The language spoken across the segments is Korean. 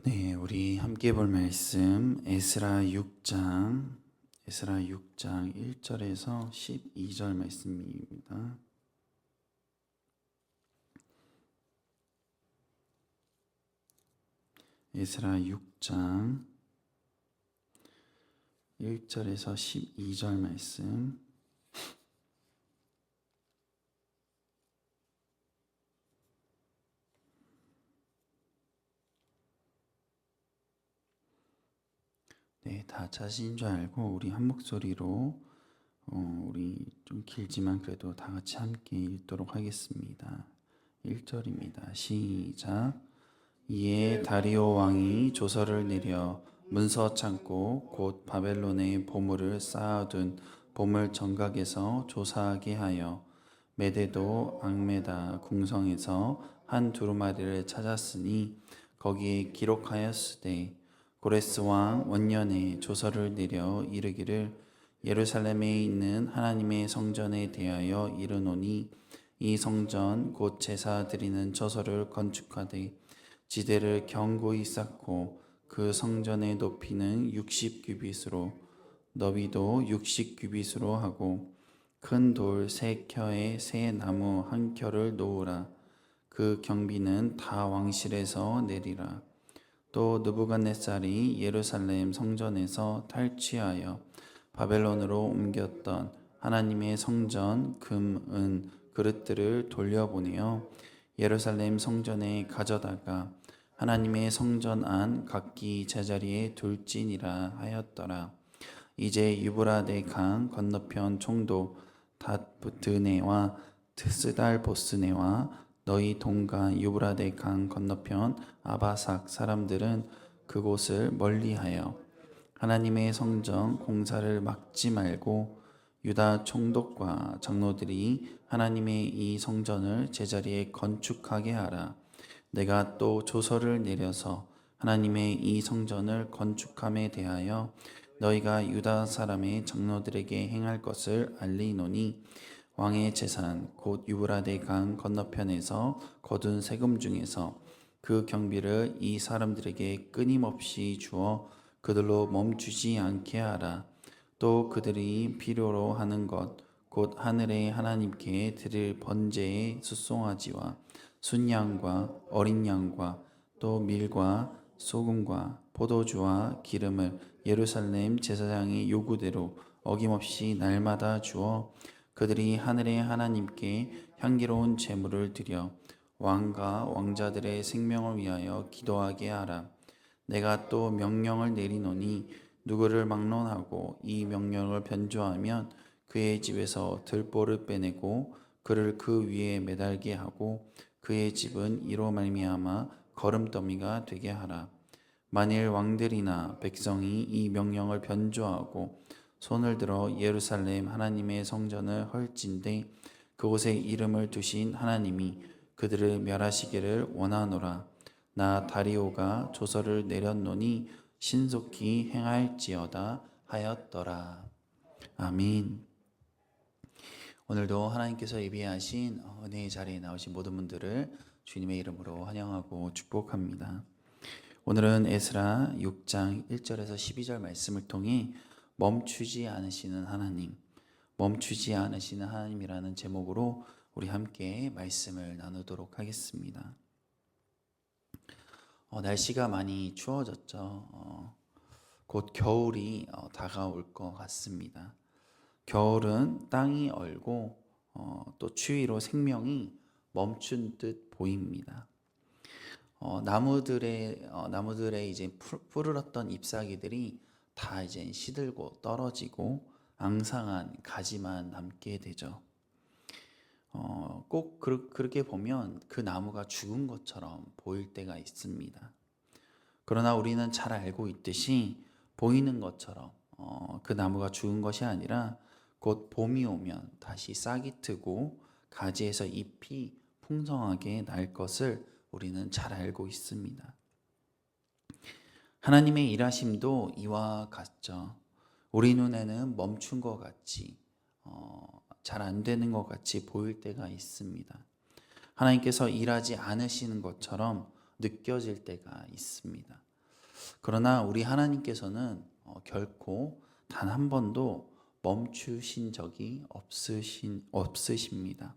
네, 우리 함께 볼 말씀 에스라 6장 1절에서 12절 말씀입니다. 에스라 6장 1절에서 12절 말씀. 네, 다 찾으신 줄 알고 우리 한 목소리로 우리 좀 길지만 그래도 다 같이 함께 읽도록 하겠습니다. 1절입니다. 시작. 이에 다리오 왕이 조서를 내려 문서 창고 곧 바벨론의 보물을 쌓아둔 보물 정각에서 조사하게 하여 메데도 앙메다 궁성에서 한 두루마리를 찾았으니 거기에 기록하였으되 고레스 왕 원년에 조서를 내려 이르기를 예루살렘에 있는 하나님의 성전에 대하여 이르노니 이 성전 곧 제사 드리는 처소를 건축하되 지대를 견고히 쌓고 그 성전의 높이는 60규빗으로 너비도 60규빗으로 하고 큰 돌 3켜에 새 나무 1켜를 놓으라. 그 경비는 다 왕실에서 내리라. 또 느부갓네살이 예루살렘 성전에서 탈취하여 바벨론으로 옮겼던 하나님의 성전 금, 은, 그릇들을 돌려보내어 예루살렘 성전에 가져다가 하나님의 성전 안 각기 제자리에 둘지니라 하였더라. 이제 유브라데 강 건너편 총독 닷드네와 스달보스네와 너희 동가 유브라데 강 건너편 아바삭 사람들은 그곳을 멀리하여 하나님의 성전 공사를 막지 말고 유다 총독과 장로들이 하나님의 이 성전을 제자리에 건축하게 하라. 내가 또 조서를 내려서 하나님의 이 성전을 건축함에 대하여 너희가 유다 사람의 장로들에게 행할 것을 알리노니 왕의 재산 곧 유브라데 강 건너편에서 거둔 세금 중에서 그 경비를 이 사람들에게 끊임없이 주어 그들로 멈추지 않게 하라. 또 그들이 필요로 하는 것 곧 하늘의 하나님께 드릴 번제의 숫송아지와 순양과 어린 양과 또 밀과 소금과 포도주와 기름을 예루살렘 제사장의 요구대로 어김없이 날마다 주어 그들이 하늘의 하나님께 향기로운 제물을 드려 왕과 왕자들의 생명을 위하여 기도하게 하라. 내가 또 명령을 내리노니 누구를 막론하고 이 명령을 변조하면 그의 집에서 들보를 빼내고 그를 그 위에 매달게 하고 그의 집은 이로 말미암아 거름더미가 되게 하라. 만일 왕들이나 백성이 이 명령을 변조하고 손을 들어 예루살렘 하나님의 성전을 헐진대 그곳에 이름을 두신 하나님이 그들을 멸하시기를 원하노라. 나 다리오가 조서를 내렸노니 신속히 행할지어다 하였더라. 아멘. 오늘도 하나님께서 예비하신 은혜의 자리에 나오신 모든 분들을 주님의 이름으로 환영하고 축복합니다. 오늘은 에스라 6장 1절에서 12절 말씀을 통해 멈추지 않으시는 하나님이라는 제목으로 우리 함께 말씀을 나누도록 하겠습니다. 날씨가 많이 추워졌죠. 곧 겨울이 다가올 것 같습니다. 겨울은 땅이 얼고 또 추위로 생명이 멈춘 듯 보입니다. 나무들의 이제 푸르렀던 잎사귀들이 다 이제 시들고 떨어지고 앙상한 가지만 남게 되죠. 꼭 그렇게 보면 그 나무가 죽은 것처럼 보일 때가 있습니다. 그러나 우리는 잘 알고 있듯이 보이는 것처럼 그 나무가 죽은 것이 아니라 곧 봄이 오면 다시 싹이 트고 가지에서 잎이 풍성하게 날 것을 우리는 잘 알고 있습니다. 하나님의 일하심도 이와 같죠. 우리 눈에는 멈춘 것 같이 잘 안 되는 것 같이 보일 때가 있습니다. 하나님께서 일하지 않으시는 것처럼 느껴질 때가 있습니다. 그러나 우리 하나님께서는 결코 단 한 번도 멈추신 적이 없으십니다.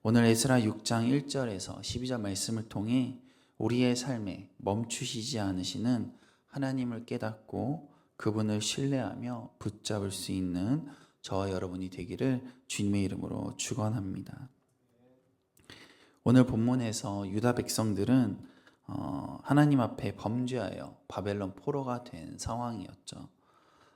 오늘 에스라 6장 1절에서 12절 말씀을 통해 우리의 삶에 멈추시지 않으시는 하나님을 깨닫고 그분을 신뢰하며 붙잡을 수 있는 저와 여러분이 되기를 주님의 이름으로 축원합니다. 오늘 본문에서 유다 백성들은 하나님 앞에 범죄하여 바벨론 포로가 된 상황이었죠.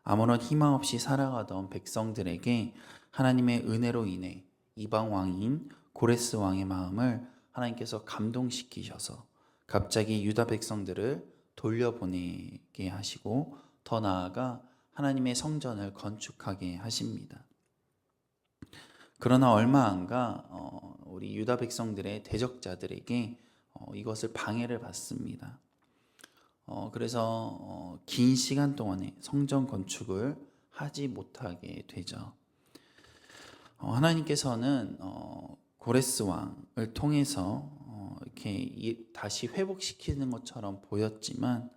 아무런 희망 없이 살아가던 백성들에게 하나님의 은혜로 인해 이방 왕인 고레스 왕의 마음을 하나님께서 감동시키셔서 갑자기 유다 백성들을 돌려보내게 하시고 더 나아가 하나님의 성전을 건축하게 하십니다. 그러나 얼마 안가 우리 유다 백성들의 대적자들에게 이것을 방해를 받습니다. 그래서 긴 시간 동안에 성전 건축을 하지 못하게 되죠. 하나님께서는 고레스 왕을 통해서 이렇게 다시 회복시키는 것처럼 보였지만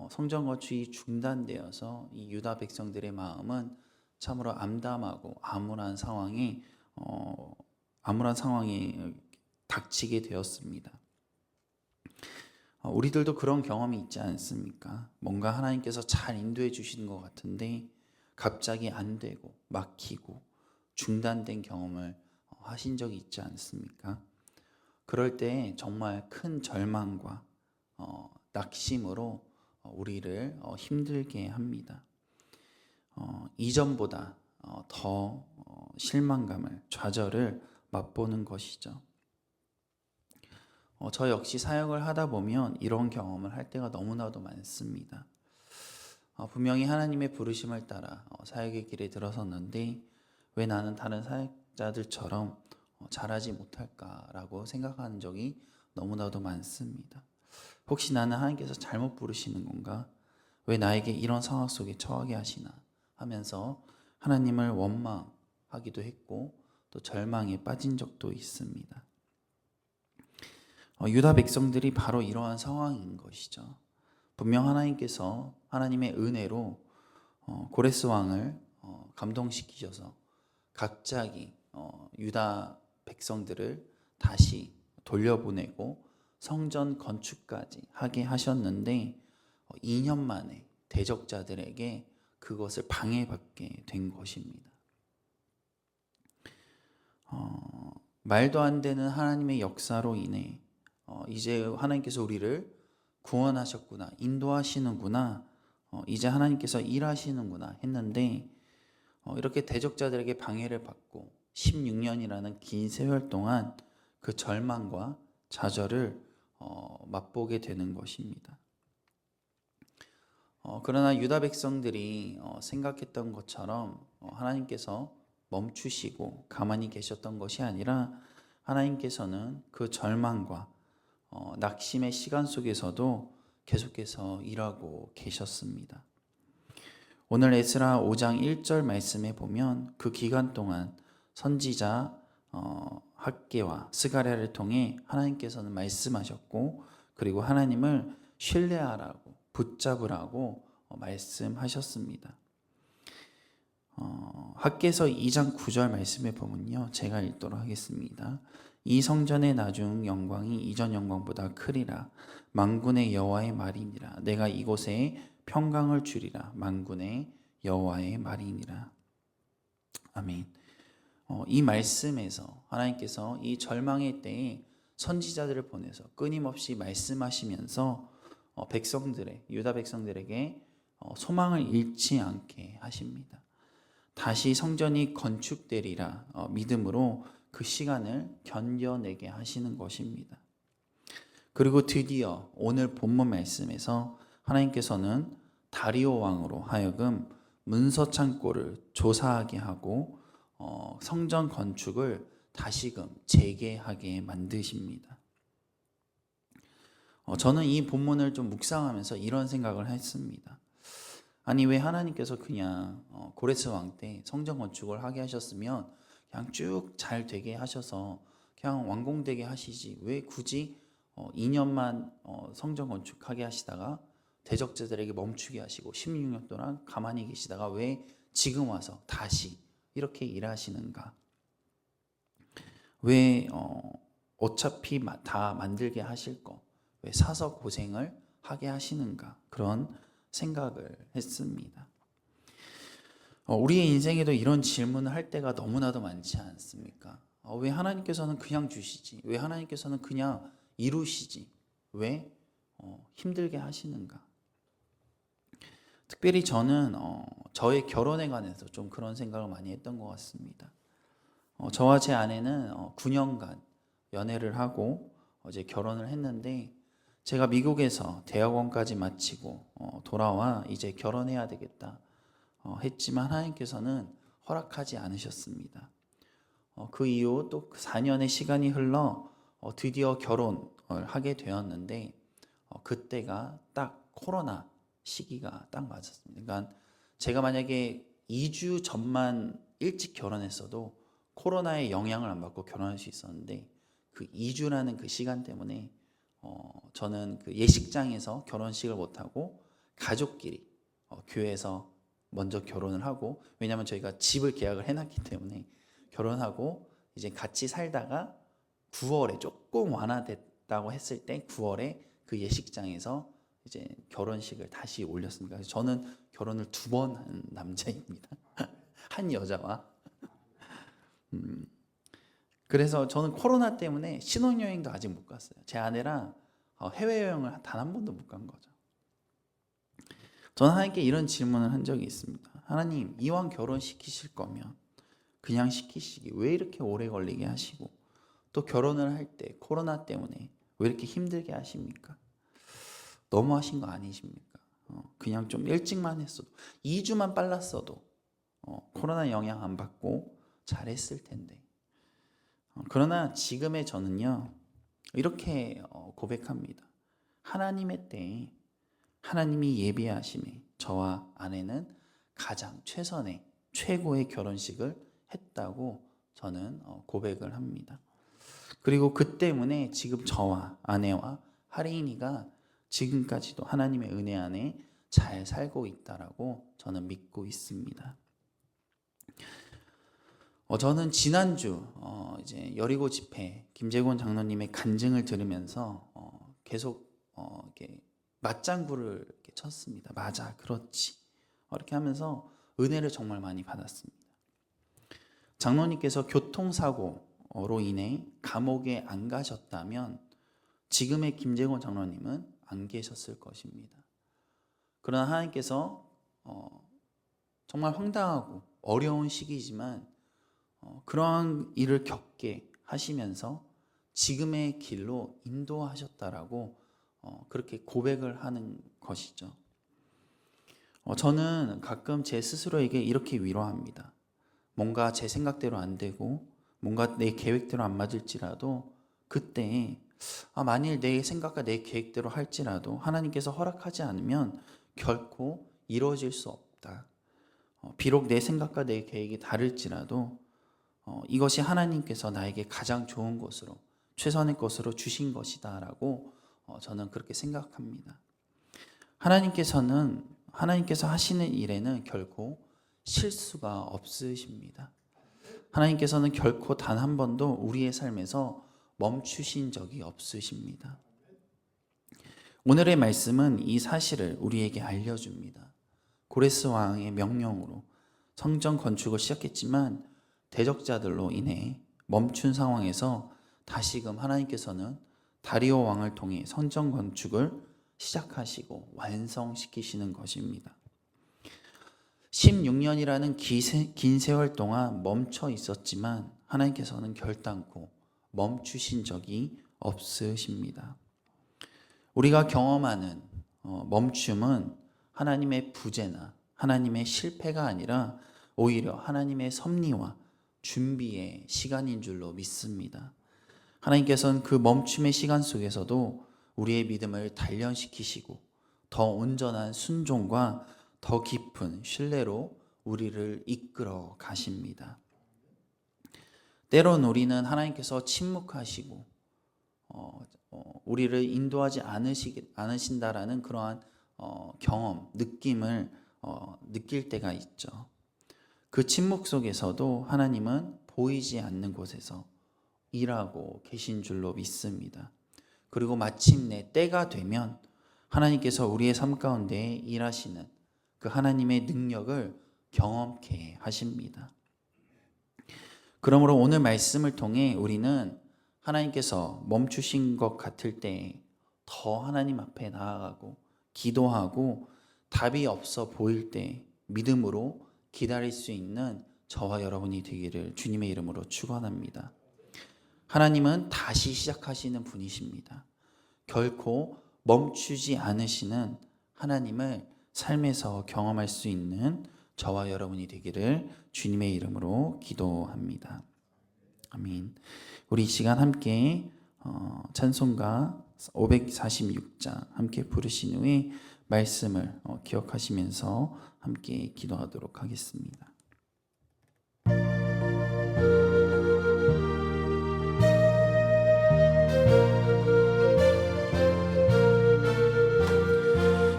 성전 건축이 중단되어서 이 유다 백성들의 마음은 참으로 암담하고 암울한 상황에 닥치게 되었습니다. 우리들도 그런 경험이 있지 않습니까? 뭔가 하나님께서 잘 인도해 주시는 것 같은데 갑자기 안 되고 막히고 중단된 경험을 하신 적이 있지 않습니까? 그럴 때 정말 큰 절망과 낙심으로 우리를 힘들게 합니다. 이전보다 더 실망감을, 좌절을 맛보는 것이죠. 저 역시 사역을 하다 보면 이런 경험을 할 때가 너무나도 많습니다. 분명히 하나님의 부르심을 따라 사역의 길에 들어섰는데 왜 나는 다른 사역자들처럼 잘하지 못할까라고 생각하는 적이 너무나도 많습니다. 혹시 나는 하나님께서 잘못 부르시는 건가? 왜 나에게 이런 상황 속에 처하게 하시나? 하면서 하나님을 원망하기도 했고 또 절망에 빠진 적도 있습니다. 유다 백성들이 바로 이러한 상황인 것이죠. 분명 하나님께서 하나님의 은혜로 고레스 왕을 감동시키셔서 갑자기 유다 백성들을 다시 돌려보내고 성전 건축까지 하게 하셨는데 2년 만에 대적자들에게 그것을 방해받게 된 것입니다. 말도 안 되는 하나님의 역사로 인해 이제 하나님께서 우리를 구원하셨구나, 인도하시는구나, 이제 하나님께서 일하시는구나 했는데 이렇게 대적자들에게 방해를 받고 16년이라는 긴 세월 동안 그 절망과 좌절을 맛보게 되는 것입니다. 그러나 유다 백성들이 생각했던 것처럼 하나님께서 멈추시고 가만히 계셨던 것이 아니라 하나님께서는 그 절망과 낙심의 시간 속에서도 계속해서 일하고 계셨습니다. 오늘 에스라 5장 1절 말씀에 보면 그 기간 동안 선지자 학개와 스가랴를 통해 하나님께서는 말씀하셨고 그리고 하나님을 신뢰하라고 붙잡으라고 말씀하셨습니다. 학개서 2장 9절 말씀에 보면요, 제가 읽도록 하겠습니다. 이 성전의 나중 영광이 이전 영광보다 크리라. 만군의 여호와의 말이니라. 내가 이곳에 평강을 주리라. 만군의 여호와의 말이니라. 아멘. 이 말씀에서 하나님께서 이 절망의 때에 선지자들을 보내서 끊임없이 말씀하시면서 백성들의 유다 백성들에게 소망을 잃지 않게 하십니다. 다시 성전이 건축되리라 믿음으로 그 시간을 견뎌내게 하시는 것입니다. 그리고 드디어 오늘 본문 말씀에서 하나님께서는 다리오 왕으로 하여금 문서 창고를 조사하게 하고 성전 건축을 다시금 재개하게 만드십니다. 저는 이 본문을 좀 묵상하면서 이런 생각을 했습니다. 아니 왜 하나님께서 그냥 고레스 왕 때 성전 건축을 하게 하셨으면 그냥 쭉 잘 되게 하셔서 그냥 완공되게 하시지 왜 굳이 2년만 성전 건축하게 하시다가 대적자들에게 멈추게 하시고 16년 동안 가만히 계시다가 왜 지금 와서 다시 이렇게 일하시는가? 왜 어차피 다 만들게 하실 거 왜 사서 고생을 하게 하시는가? 그런 생각을 했습니다. 우리의 인생에도 이런 질문을 할 때가 너무나도 많지 않습니까? 왜 하나님께서는 그냥 주시지? 왜 하나님께서는 그냥 이루시지? 왜 힘들게 하시는가? 특별히 저는 저의 결혼에 관해서 좀 그런 생각을 많이 했던 것 같습니다. 저와 제 아내는 9년간 연애를 하고 이제 결혼을 했는데 제가 미국에서 대학원까지 마치고 돌아와 이제 결혼해야 되겠다 했지만 하나님께서는 허락하지 않으셨습니다. 그 이후 또 4년의 시간이 흘러 드디어 결혼을 하게 되었는데 그때가 딱 코로나 시기가 딱 맞았습니다. 그러니까 제가 만약에 2주 전만 일찍 결혼했어도 코로나의 영향을 안 받고 결혼할 수 있었는데 그 2주라는 그 시간 때문에 저는 그 예식장에서 결혼식을 못하고 가족끼리 교회에서 먼저 결혼을 하고, 왜냐하면 저희가 집을 계약을 해놨기 때문에 결혼하고 이제 같이 살다가 9월에 조금 완화됐다고 했을 때 9월에 그 예식장에서 이제 결혼식을 다시 올렸습니다. 그래서 저는 결혼을 2번 한 남자입니다. 한 여자와. 그래서 저는 코로나 때문에 신혼여행도 아직 못 갔어요. 제 아내랑 해외여행을 단 한 번도 못 간 거죠. 저는 하나님께 이런 질문을 한 적이 있습니다. 하나님, 이왕 결혼시키실 거면 그냥 시키시기 왜 이렇게 오래 걸리게 하시고 또 결혼을 할 때 코로나 때문에 왜 이렇게 힘들게 하십니까? 너무 하신 거 아니십니까? 그냥 좀 일찍만 했어도 2주만 빨랐어도 코로나 영향 안 받고 잘했을 텐데. 그러나 지금의 저는요 이렇게 고백합니다. 하나님의 때에 하나님이 예비하심에 저와 아내는 가장 최선의 최고의 결혼식을 했다고 저는 고백을 합니다. 그리고 그 때문에 지금 저와 아내와 할인이가 지금까지도 하나님의 은혜 안에 잘 살고 있다라고 저는 믿고 있습니다. 저는 지난주 이제 여리고 집회 김재곤 장로님의 간증을 들으면서 계속 이렇게 맞장구를 이렇게 쳤습니다. 맞아, 그렇지. 이렇게 하면서 은혜를 정말 많이 받았습니다. 장로님께서 교통사고로 인해 감옥에 안 가셨다면 지금의 김재곤 장로님은 안 계셨을 것입니다. 그러나 하나님께서 정말 황당하고 어려운 시기지만 그러한 일을 겪게 하시면서 지금의 길로 인도하셨다라고 그렇게 고백을 하는 것이죠. 저는 가끔 제 스스로에게 이렇게 위로합니다. 뭔가 제 생각대로 안 되고 뭔가 내 계획대로 안 맞을지라도 그때 만일 내 생각과 내 계획대로 할지라도 하나님께서 허락하지 않으면 결코 이루어질 수 없다. 비록 내 생각과 내 계획이 다를지라도 이것이 하나님께서 나에게 가장 좋은 것으로 최선의 것으로 주신 것이다 라고 저는 그렇게 생각합니다. 하나님께서 하시는 일에는 결코 실수가 없으십니다. 하나님께서는 결코 단 한 번도 우리의 삶에서 멈추신 적이 없으십니다. 오늘의 말씀은 이 사실을 우리에게 알려줍니다. 고레스 왕의 명령으로 성전 건축을 시작했지만 대적자들로 인해 멈춘 상황에서 다시금 하나님께서는 다리오 왕을 통해 성전 건축을 시작하시고 완성시키시는 것입니다. 16년이라는 긴 세월 동안 멈춰 있었지만 하나님께서는 결단코 멈추신 적이 없으십니다. 우리가 경험하는 멈춤은 하나님의 부재나 하나님의 실패가 아니라 오히려 하나님의 섭리와 준비의 시간인 줄로 믿습니다. 하나님께서는 그 멈춤의 시간 속에서도 우리의 믿음을 단련시키시고 더 온전한 순종과 더 깊은 신뢰로 우리를 이끌어 가십니다. 때론 우리는 하나님께서 침묵하시고 우리를 인도하지 않으신다라는 그러한 경험, 느낌을 느낄 때가 있죠. 그 침묵 속에서도 하나님은 보이지 않는 곳에서 일하고 계신 줄로 믿습니다. 그리고 마침내 때가 되면 하나님께서 우리의 삶 가운데 일하시는 그 하나님의 능력을 경험케 하십니다. 그러므로 오늘 말씀을 통해 우리는 하나님께서 멈추신 것 같을 때 더 하나님 앞에 나아가고 기도하고 답이 없어 보일 때 믿음으로 기다릴 수 있는 저와 여러분이 되기를 주님의 이름으로 축원합니다. 하나님은 다시 시작하시는 분이십니다. 결코 멈추지 않으시는 하나님을 삶에서 경험할 수 있는 저와 여러분이 되기를 주님의 이름으로 기도합니다. 아멘. 우리 이 시간 함께 찬송가 546장 함께 부르신 후에 말씀을 기억하시면서 함께 기도하도록 하겠습니다.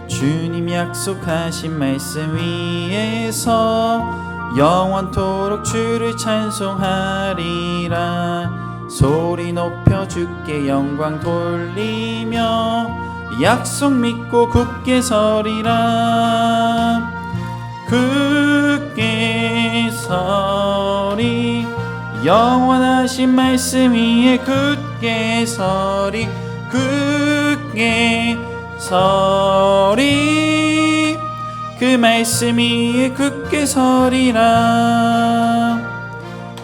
주님 약속하신 말씀 위에서 영원토록 주를 찬송하리라. 소리 높여 주께 영광 돌리며 약속 믿고 굳게 서리라. 굳게 서리 영원하신 말씀 위에 굳게 서리 굳게 서리 그 말씀 위에 굳게 서리라.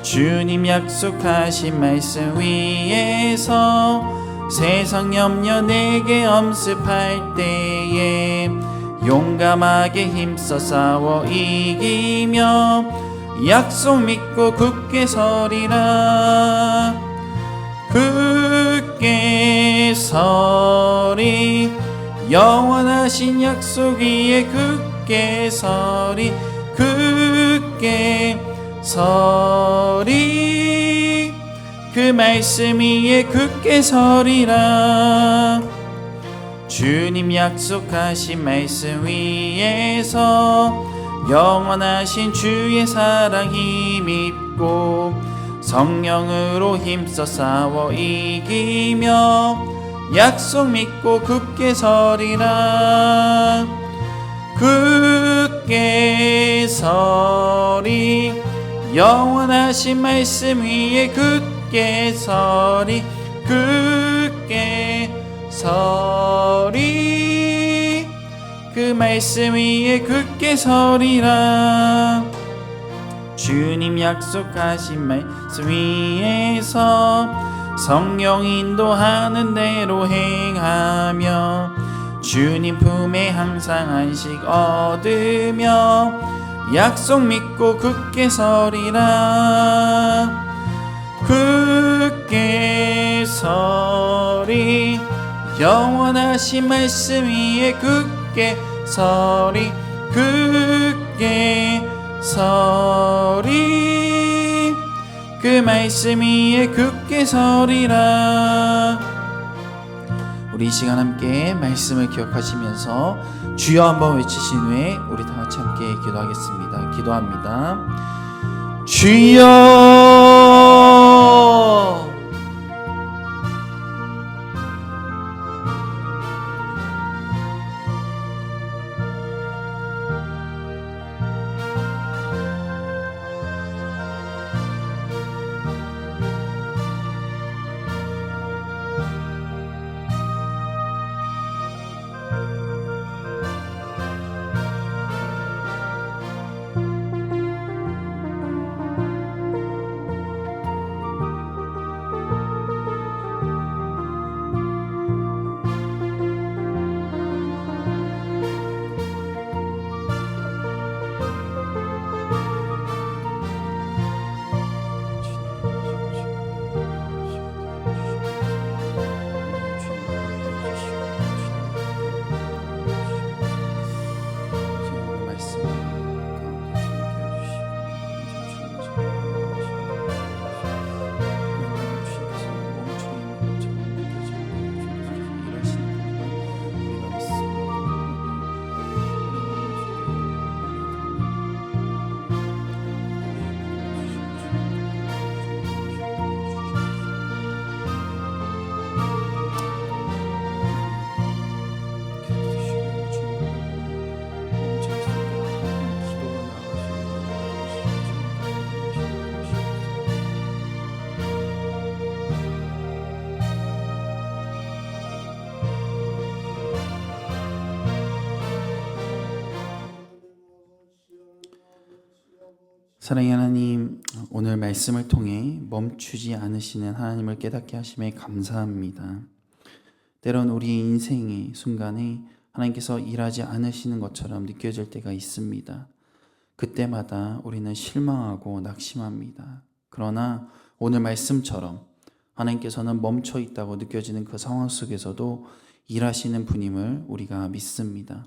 주님 약속하신 말씀 위에서 세상 염려 내게 엄습할 때에 용감하게 힘써 싸워 이기며 약속 믿고 굳게 서리라. 굳게 서리 영원하신 약속 위에 굳게 서리 굳게 서리 그 말씀 위에 굳게 서리라. 주님 약속하신 말씀 위에서 영원하신 주의 사랑 힘입고 성령으로 힘써 싸워 이기며 약속 믿고 굳게 서리라. 굳게 서리 영원하신 말씀 위에 굳게 서리 굳게 서리 그 말씀 위에 굳게 서리라. 주님 약속하신 말씀 위에서 성령 인도하는 대로 행하며 주님 품에 항상 안식 얻으며 약속 믿고 굳게 서리라. 굳게 서리 영원하신 말씀 위에 굳게 서리 굳게 서리 그 말씀 위에 굳게 서리라. 우리 이 시간 함께 말씀을 기억하시면서 주여 한번 외치신 후에 우리 다 같이 함께 기도하겠습니다. 기도합니다. 주여 사랑의 하나님, 오늘 말씀을 통해 멈추지 않으시는 하나님을 깨닫게 하심에 감사합니다. 때론 우리 인생의 순간에 하나님께서 일하지 않으시는 것처럼 느껴질 때가 있습니다. 그때마다 우리는 실망하고 낙심합니다. 그러나 오늘 말씀처럼 하나님께서는 멈춰 있다고 느껴지는 그 상황 속에서도 일하시는 분임을 우리가 믿습니다.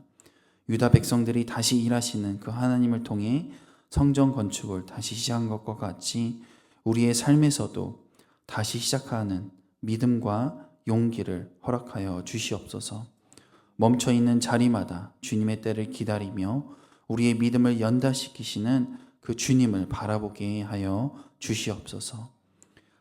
유다 백성들이 다시 일하시는 그 하나님을 통해 성전 건축을 다시 시작한 것과 같이 우리의 삶에서도 다시 시작하는 믿음과 용기를 허락하여 주시옵소서. 멈춰 있는 자리마다 주님의 때를 기다리며 우리의 믿음을 연다시키시는 그 주님을 바라보게 하여 주시옵소서.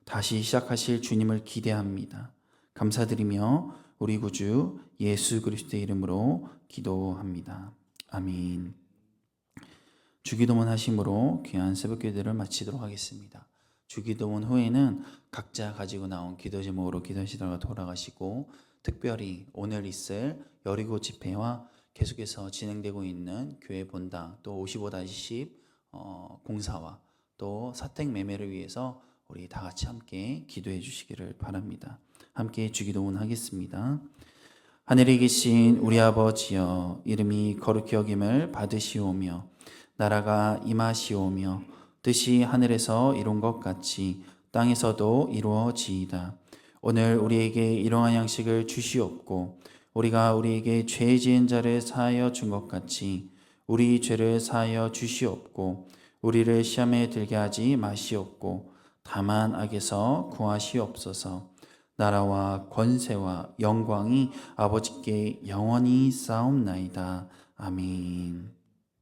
다시 시작하실 주님을 기대합니다. 감사드리며 우리 구주 예수 그리스도의 이름으로 기도합니다. 아멘. 주기도문 하심으로 귀한 새벽기도를 마치도록 하겠습니다. 주기도문 후에는 각자 가지고 나온 기도 제목으로 기도하시다가 돌아가시고, 특별히 오늘 있을 여리고 집회와 계속해서 진행되고 있는 교회 본당, 또 55-10 공사와 또 사택 매매를 위해서 우리 다 같이 함께 기도해 주시기를 바랍니다. 함께 주기도문 하겠습니다. 하늘에 계신 우리 아버지여, 이름이 거룩히 여김을 받으시오며 나라가 임하시오며 뜻이 하늘에서 이룬 것 같이 땅에서도 이루어지이다. 오늘 우리에게 일용할 양식을 주시옵고 우리가 우리에게 죄 지은 자를 사하여 준 것 같이 우리 죄를 사하여 주시옵고 우리를 시험에 들게 하지 마시옵고 다만 악에서 구하시옵소서. 나라와 권세와 영광이 아버지께 영원히 쌓옵나이다. 아멘.